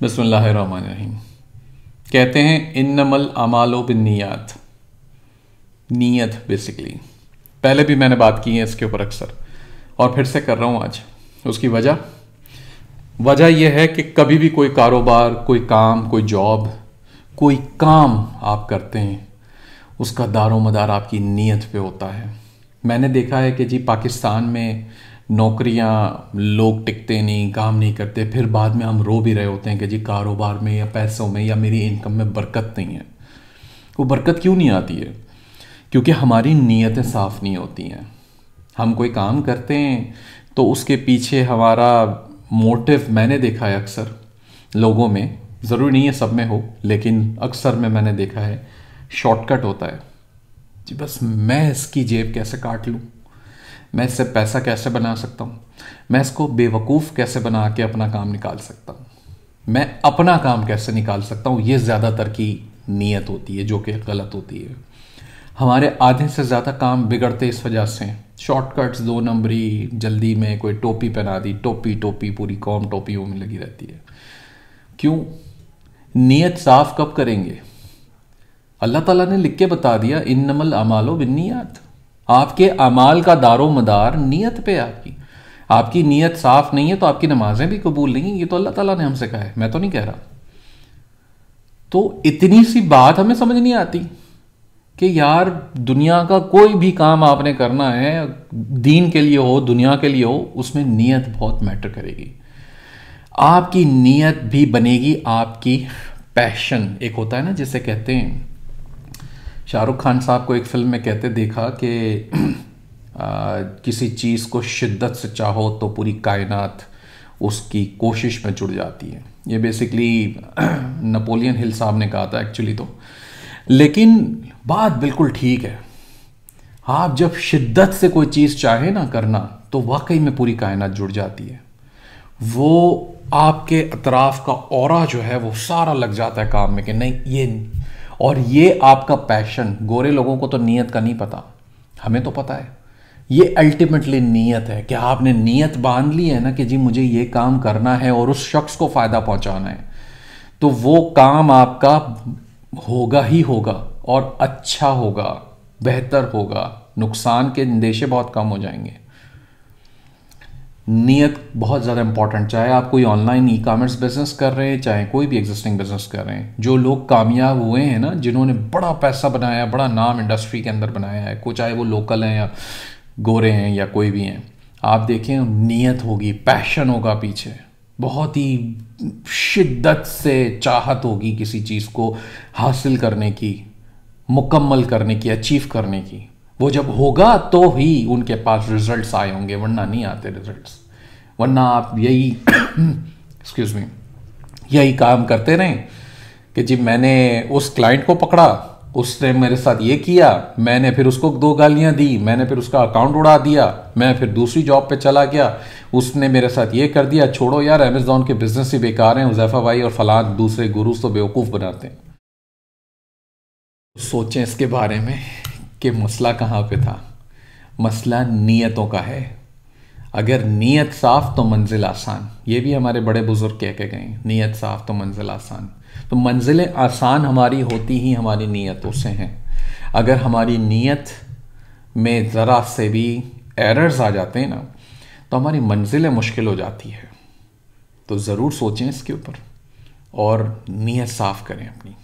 बिस्मिल्लाहिर्रहमानिर्रहीम। कहते हैं इन्नमल अमालो बिन्नियात, नीयत बेसिकली। पहले भी मैंने बात की है इसके ऊपर अक्सर, और फिर से कर रहा हूँ आज। उसकी वजह यह है कि कभी भी कोई कारोबार, कोई काम, कोई जॉब, कोई काम आप करते हैं, उसका दारोमदार आपकी नीयत पे होता है। मैंने देखा है कि जी पाकिस्तान में नौकरियां, लोग टिकते नहीं, काम नहीं करते, फिर बाद में हम रो भी रहे होते हैं कि जी कारोबार में या पैसों में या मेरी इनकम में बरकत नहीं है। वो बरकत क्यों नहीं आती है? क्योंकि हमारी नीयतें साफ़ नहीं होती हैं। हम कोई काम करते हैं तो उसके पीछे हमारा मोटिव, मैंने देखा है अक्सर लोगों में, ज़रूरी नहीं है सब में हो, लेकिन अक्सर में मैंने देखा है शॉर्टकट होता है जी। बस मैं इसकी जेब कैसे काट लूँ, मैं इससे पैसा कैसे बना सकता हूँ, मैं इसको बेवकूफ़ कैसे बना के अपना काम निकाल सकता हूँ, मैं अपना काम कैसे निकाल सकता हूँ। ये ज़्यादातर की नीयत होती है जो कि गलत होती है। हमारे आधे से ज़्यादा काम बिगड़ते इस वजह से हैं। शॉर्टकट्स, 2 नंबरी, जल्दी में कोई टोपी पहना दी, टोपी पूरी कौम टोपियों में लगी रहती है। क्यों? नीयत साफ कब करेंगे? अल्लाह ताला ने लिख के बता दिया, इन्नमल अमालो बिन्नियात। आपके अमाल का दारो मदार नीयत पे है। आपकी नीयत साफ नहीं है तो आपकी नमाजें भी कबूल नहीं। ये तो अल्लाह ताला ने हमसे कहा है, मैं तो नहीं कह रहा। तो इतनी सी बात हमें समझ नहीं आती कि यार दुनिया का कोई भी काम आपने करना है, दीन के लिए हो, दुनिया के लिए हो, उसमें नीयत बहुत मैटर करेगी। आपकी नीयत भी बनेगी आपकी पैशन। एक होता है ना, जिसे कहते हैं, शाहरुख खान साहब को एक फिल्म में कहते देखा कि किसी चीज़ को शिद्दत से चाहो तो पूरी कायनात उसकी कोशिश में जुड़ जाती है। ये बेसिकली नेपोलियन हिल साहब ने कहा था एक्चुअली तो। लेकिन बात बिल्कुल ठीक है। आप जब शिद्दत से कोई चीज़ चाहे ना करना, तो वाकई में पूरी कायनात जुड़ जाती है। वो आपके अतराफ का ऑरा जो है वो सारा लग जाता है काम में कि नहीं ये, और ये आपका पैशन। गोरे लोगों को तो नीयत का नहीं पता, हमें तो पता है। ये अल्टीमेटली नीयत है कि आपने नीयत बांध ली है ना कि जी मुझे ये काम करना है और उस शख्स को फ़ायदा पहुंचाना है, तो वो काम आपका होगा ही होगा, और अच्छा होगा, बेहतर होगा, नुकसान के अंदेशे बहुत कम हो जाएंगे। नीयत बहुत ज़्यादा इंपॉर्टेंट। चाहे आप कोई ऑनलाइन ई कॉमर्स बिजनेस कर रहे हैं, चाहे कोई भी एग्जिस्टिंग बिजनेस कर रहे हैं। जो लोग कामयाब हुए हैं ना, जिन्होंने बड़ा पैसा बनाया, बड़ा नाम इंडस्ट्री के अंदर बनाया है, को चाहे वो लोकल हैं या गोरे हैं या कोई भी हैं, आप देखें नीयत होगी, पैशन होगा पीछे, बहुत ही शिद्दत से चाहत होगी किसी चीज़ को हासिल करने की, मुकम्मल करने की, अचीव करने की। वो जब होगा तो ही उनके पास रिजल्ट्स आए होंगे, वरना नहीं आते रिजल्ट्स। वरना आप यही एक्सक्यूज मी, यही काम करते रहें कि जी मैंने उस क्लाइंट को पकड़ा, उसने मेरे साथ ये किया, मैंने फिर उसको 2 गालियां दी, मैंने फिर उसका अकाउंट उड़ा दिया, मैं फिर दूसरी जॉब पे चला गया, उसने मेरे साथ ये कर दिया। छोड़ो यार, अमेज़ॉन के बिजनेस ही बेकार हैं, हुज़ैफा भाई और फलां दूसरे गुरुज तो बेवकूफ़ बनाते हैं। सोचें इसके बारे में कि मसला कहाँ पे था। मसला नीयतों का है। अगर नीयत साफ तो मंजिल आसान। ये भी हमारे बड़े बुजुर्ग कह के गए, नीयत साफ तो मंजिल आसान। तो मंजिलें आसान हमारी होती ही हमारी नीयतों से हैं। अगर हमारी नीयत में ज़रा से भी एरर्स आ जाते हैं ना, तो हमारी मंजिलें मुश्किल हो जाती है। तो ज़रूर सोचें इसके ऊपर और नीयत साफ़ करें अपनी।